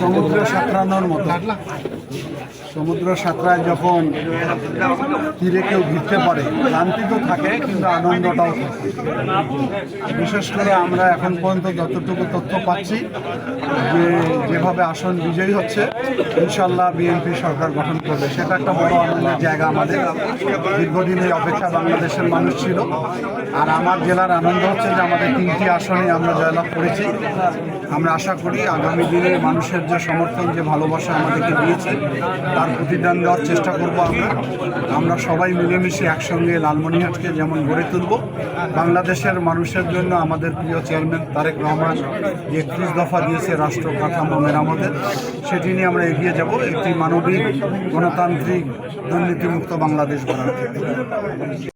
সমুদ্র সাঁতরানোর মতো। সমুদ্র সাঁতরায় যখন তীরে কেউ ঘিরতে পারে, ক্লান্তি তো থাকে কিন্তু আনন্দটাও থাকে। বিশেষ করে আমরা এখন পর্যন্ত যতটুকু তথ্য পাচ্ছি যে যেভাবে আসন বিজয়ী হচ্ছে, ইনশাল্লাহ বিএনপি সরকার গঠন করবে, সেটা একটা বড় আনন্দের জায়গা আমাদের। দীর্ঘদিনের অপেক্ষা বাংলাদেশের মানুষ ছিল। আর আমার জেলার আনন্দ হচ্ছে যে আমাদের 3টি আসনে আমরা জয়লাভ করেছি। আমরা আশা করি আগামী দিনে মানুষের যে সমর্থন, যে ভালোবাসা আমাদেরকে দিয়েছে, তার প্রতিদান দেওয়ার চেষ্টা করব। আমরা সবাই মিলেমিশে একসঙ্গে লালমনিরহাটকে যেমন গড়ে তুলব, বাংলাদেশের মানুষের জন্য আমাদের প্রিয় চেয়ারম্যান তারেক রহমান যে 31 দফা দিয়েছে রাষ্ট্র কাঠামো মেরামতের, সেটি নিয়ে আমরা এগিয়ে যাব একটি মানবিক, গণতান্ত্রিক, দুর্নীতিমুক্ত বাংলাদেশ গড়ার ক্ষেত্রে।